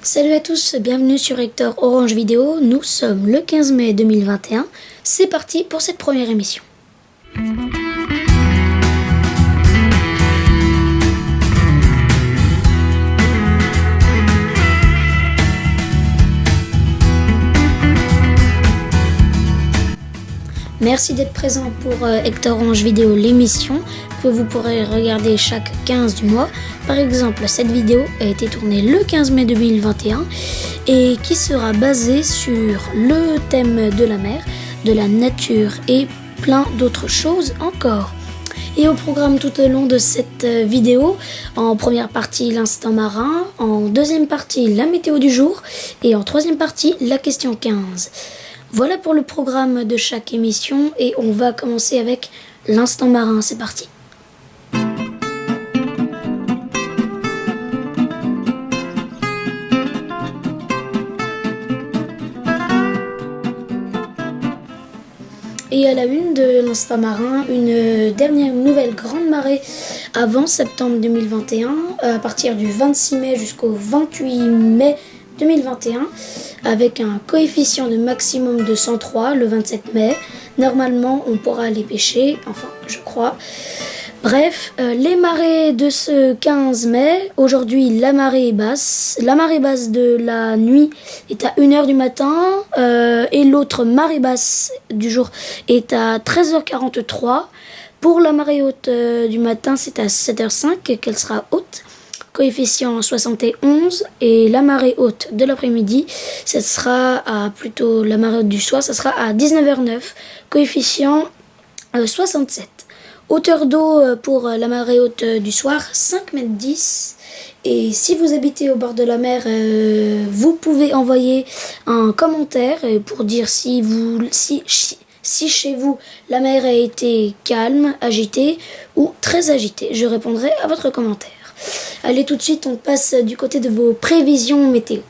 Salut à tous, bienvenue sur Hector Orange Vidéo. Nous sommes le 15 mai 2021. C'est parti pour cette première émission. Merci d'être présent pour Hector Orange Vidéo, l'émission que vous pourrez regarder chaque 15 du mois. Par exemple, cette vidéo a été tournée le 15 mai 2021 et qui sera basée sur le thème de la mer, de la nature et plein d'autres choses encore. Et au programme tout au long de cette vidéo, en première partie l'instant marin, en deuxième partie la météo du jour et en troisième partie la question 15. Voilà pour le programme de chaque émission et on va commencer avec l'instant marin, c'est parti. Et à la une de l'instant marin, une dernière nouvelle grande marée avant septembre 2021, à partir du 26 mai jusqu'au 28 mai 2021, avec un coefficient de maximum de 103 le 27 mai. Normalement, on pourra aller pêcher, enfin, je crois. Bref, les marées de ce 15 mai, aujourd'hui la marée basse. La marée basse de la nuit est à 1h du matin et l'autre marée basse du jour est à 13h43. Pour la marée haute du matin, c'est à 7h05 qu'elle sera haute. Coefficient 71 et la marée haute de l'après-midi, ça sera plutôt la marée haute du soir, ça sera à 19h09, coefficient 67. Hauteur d'eau pour la marée haute du soir, 5,10 m. Et si vous habitez au bord de la mer, vous pouvez envoyer un commentaire pour dire si chez vous la mer a été calme, agitée ou très agitée. Je répondrai à votre commentaire. Allez, tout de suite, on passe du côté de vos prévisions météo.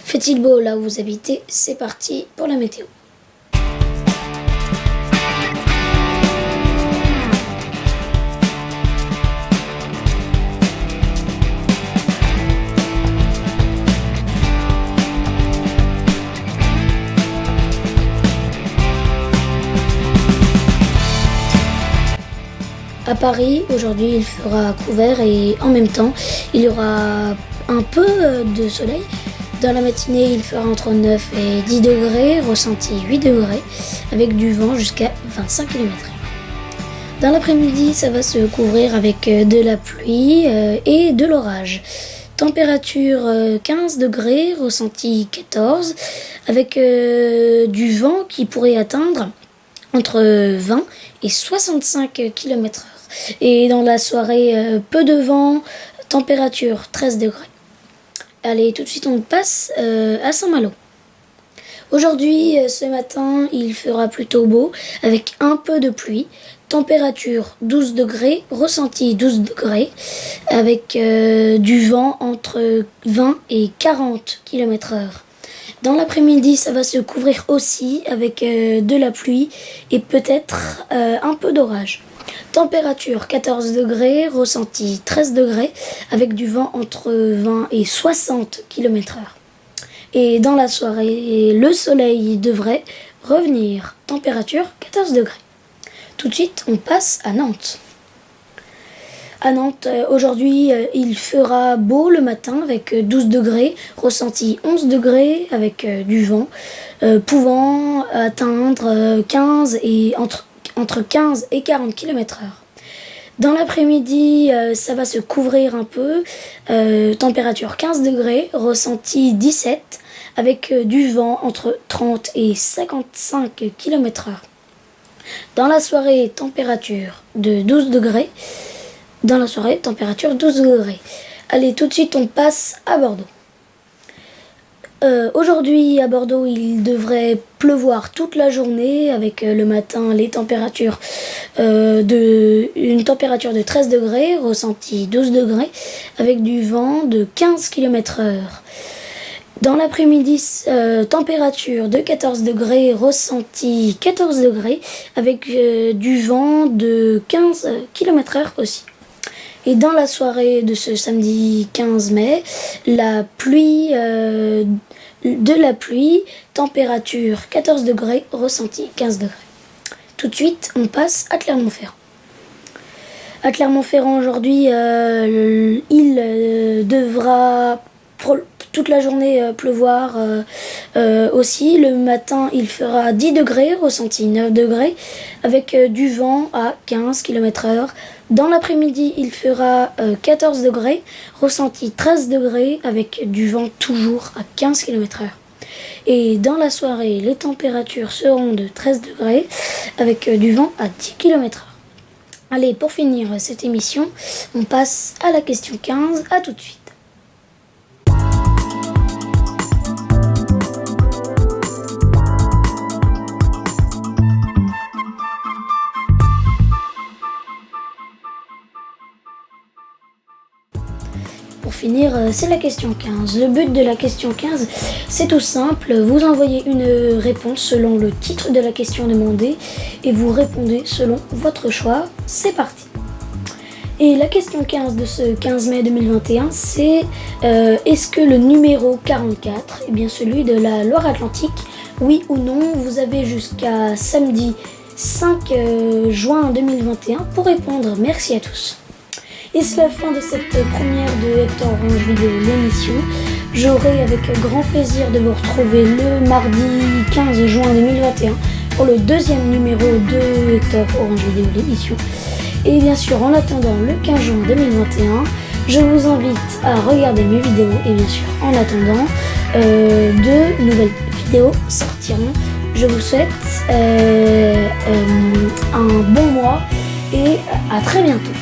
Fait-il beau là où vous habitez? C'est parti pour la météo. À Paris, aujourd'hui, il fera couvert et en même temps, il y aura un peu de soleil. Dans la matinée, il fera entre 9 et 10 degrés, ressenti 8 degrés, avec du vent jusqu'à 25 km/h. Dans l'après-midi, ça va se couvrir avec de la pluie et de l'orage. Température 15 degrés, ressenti 14, avec du vent qui pourrait atteindre entre 20 et 65 km/h. Et dans la soirée, peu de vent, température 13 degrés. Allez, tout de suite on passe à Saint-Malo. Aujourd'hui, ce matin, il fera plutôt beau avec un peu de pluie. Température 12 degrés, ressenti 12 degrés, avec du vent entre 20 et 40 km/h. Dans l'après-midi, ça va se couvrir aussi avec de la pluie et peut-être un peu d'orage. Température 14 degrés, ressenti 13 degrés, avec du vent entre 20 et 60 km/h. Et dans la soirée, le soleil devrait revenir. Température 14 degrés. Tout de suite, on passe à Nantes. À Nantes, aujourd'hui, il fera beau le matin avec 12 degrés, ressenti 11 degrés avec du vent, pouvant atteindre 15 et entre 15 et 40 km/h. Dans l'après-midi, ça va se couvrir un peu, température 15 degrés, ressenti 17, avec du vent entre 30 et 55 km/h. Dans la soirée, température de 12 degrés. Dans la soirée, température 12 degrés. Allez, tout de suite, on passe à Bordeaux. Aujourd'hui, à Bordeaux, il devrait pleuvoir toute la journée avec le matin les températures une température de 13 degrés, ressenti 12 degrés, avec du vent de 15 km/h. Dans l'après-midi, température de 14 degrés, ressenti 14 degrés, avec du vent de 15 km/h aussi. Et dans la soirée de ce samedi 15 mai, de la pluie, température 14 degrés, ressenti 15 degrés. Tout de suite, on passe à Clermont-Ferrand. À Clermont-Ferrand, aujourd'hui, il devra toute la journée pleuvoir aussi. Le matin, il fera 10 degrés, ressenti 9 degrés, avec du vent à 15 km/h. Dans l'après-midi, il fera 14 degrés, ressenti 13 degrés, avec du vent toujours à 15 km/h. Et dans la soirée, les températures seront de 13 degrés, avec du vent à 10 km/h. Allez, pour finir cette émission, on passe à la question 15. À tout de suite. Pour finir, c'est la question 15. Le but de la question 15, c'est tout simple. Vous envoyez une réponse selon le titre de la question demandée et vous répondez selon votre choix. C'est parti. Et la question 15 de ce 15 mai 2021, c'est est-ce que le numéro 44 est bien celui de la Loire-Atlantique? Oui ou non? Vous avez jusqu'à samedi 5 juin 2021 pour répondre. Merci à tous. Et c'est la fin de cette première de Hector Orange Vidéo, l'émission. J'aurai avec grand plaisir de vous retrouver le mardi 15 juin 2021 pour le deuxième numéro de Hector Orange Vidéo, l'émission. Et bien sûr, en attendant le 15 juin 2021, je vous invite à regarder mes vidéos. Et bien sûr, en attendant, de nouvelles vidéos sortiront. Je vous souhaite un bon mois et à très bientôt.